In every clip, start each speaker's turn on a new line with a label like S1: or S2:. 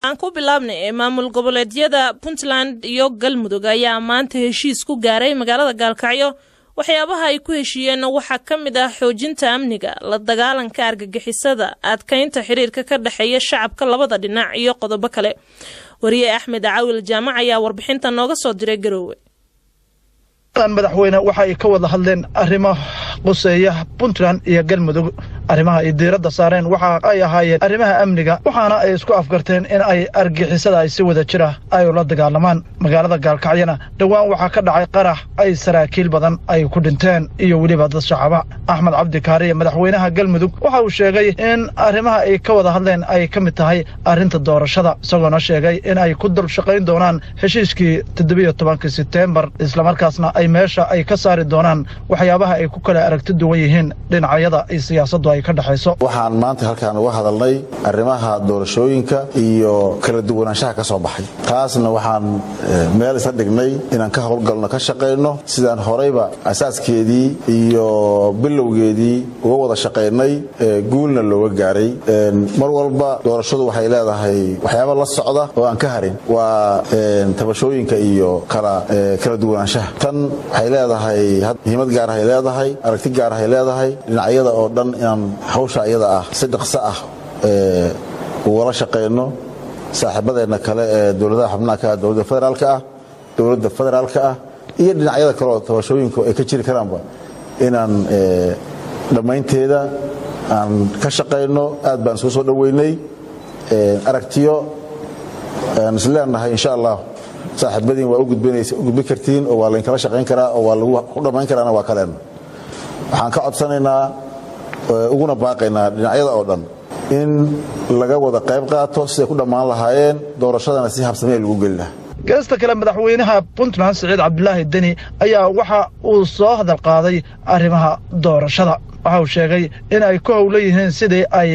S1: aan ku bilaabnay maamul goboleedyada Puntland iyo Galmudug ayaa maanta heshiis ku gaaray magaalada Gaalkacyo waxyaabaha ay ku heshiiyeen waxa kamid ah xoojinta amniga la dagaalanka argagixisada adkaynta xiriirka ka dhaxeeya shacabka labada dhinac iyo qodobo kale wariye Axmed Caawil Jaamac ayaa warbixinta nooga soo diray Garowe
S2: madaxweyne waxa ay ka wada hadleen arrimo quseeya Puntland iyo Galmudug arrimaha ay diiradda saareen waxa ay ahaayeen arrimaha amniga waxaana ay isku afgarteen in ay argagixisada ay si wada jira ay ula dagaalamaan magaalada Gaalkacyana dhawaan waxa ka dhacay qarax ay saraakiil badan ay ku dhinteen iyo waliba dad shacab Axmed Cabdi Kaariye madaxweynaha Galmudug waxa uu sheegay in arrimaha ay ka wada hadleen ay kamid tahay arrinta doorashada isagoo sheegay in ay ku dul shaqeyn doonaan heshiiskii 17 September isla markaasna ay meesha ay ka saari doonaan waxyaabaha ay ku kala aragti duwan yihiin dhinacyada ay siyaasaddu ay ka dhaxayso
S3: waxaan maanta halkaan uga hadalnay arrimaha doorashooyinka iyo kala duwanaanshaha ka soo baxay taasna waxaan meel isla dhignay inaan ka howlgalno ka shaqeyno sidaan horeyba asaaskeedii iyo bilowgeedii uga wada shaqeynay guulna looga gaaray mar walba doorashadu waxay leedahay waxyaabo la socda oo aan ka harin waa tabashooyinka iyo kala duwanaanshaha tan waxay leedahay muhiimad gaar ah leedahay aragti gaar ah leedahay dhinacyada oo dhan inaan hawsha iyada ah si dhaqso ah wada shaqeyno saaxiibadeena kale ee dawladda xubnaha ka dawladda federaalka ah iyo dhinacyada kale oo tabashooyinka ay ka jiri karaanba inaan dhamaynteeda aan ka shaqeyno aad baan soo dhaweynay aragtiyo aan isleenahay insha Allah saaxiibadeen waa u gudbin kartiin oo waa la kala shaqeyn karaa oo waa lagu dhamayn karaana waa kaleen waxaan ka codsanaynaa uguna baaqaynaa dhinacyada oo dhan in laga wada qayb qaato si ay ku dhamaan lahaayeen doorashadana si habsami lagu gelina
S2: geesta kale madaxweynaha Puntland Saciid Cabdullaahi Deni ayaa waxa uu soo hadal qaaday arrimaha doorashada waxa uu sheegay in ay ku howleeyeen sidii ay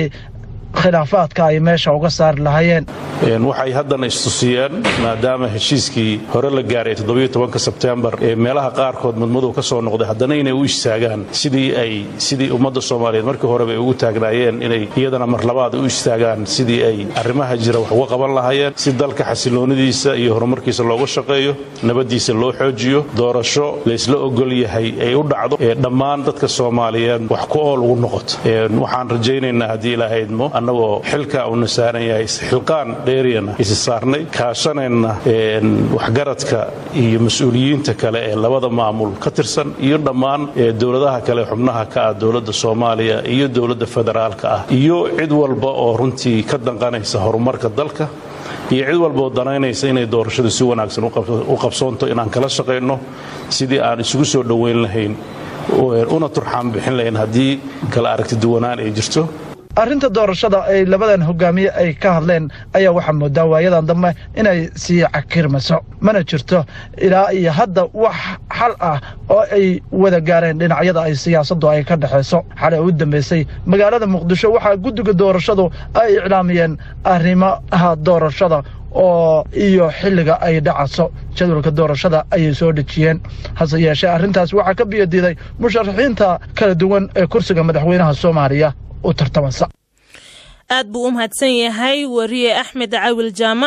S2: khilaafaadka ay meesha uga saar lahaayeen
S4: waxay haddana istusiyeen maadaama heshiiskii hore la gaaray 17 September ee meelaha qaarkood mudmadu ka soo noqday haddana inay u istaagaan sidii ummadda Soomaaliyeed markii hore ay ugu taagnaayeen inay iyadana mar labaad u istaagaan sidii ay arrimaha jira wax uga qaban lahaayeen si dalka xasiloonidiisa iyo horumarkiisa looga shaqeeyo nabadiisa loo xoojiyo doorasho la isla ogol yahay ay u dhacdo dhammaan dadka Soomaaliyeed wax ku ool ugu noqoto waxaan rajaynaynaa hadii Ilaahay idmo anagoo xilka u nasaaran yahay xilqaan dheeriyana isaarnay kaashanayna waxgaradka iyo mas'uuliyiinta kale ee labada maamul ka tirsan iyo dhammaan dawladaha kale xubnaha ka ah dawladda Soomaaliya iyo dawladda federaalka ah iyo cid walba oo runtii ka danqanaysa horumarka dalka iyo cid walba oo danaynaysa inay doorashadu si wanaagsan u qabsoonto inaan kala shaqeyno sidii aan isugu soo dhaweyn lahayn una turxaan bixin lahayn hadii kala aragti duwanaan ay jirto
S2: arrinta doorashada ay labadan hogaamiye ay ka hadleen ayaa waxa moodaa waayadan dambe inay sii cakirmayso mana jirto ilaa iyo hadda wax xal ah oo ay wada gaareen dhinacyada ay siyaasaddu ay ka dhaxayso xalay u dambeysay magaalada Muqdisho waxa guddiga doorashadu ay iclaamiyeen arrimaha doorashada oo iyo xilliga ay dhacayso jadwalka doorashada ay soo dhajiyeen hase yeeshee arrintaas waxa ka biyadiiday musharaxiinta kala duwan ee kursiga madaxweynaha Soomaaliya aad buu u mahadsan yahay wariye Axmed Caawil Jaamac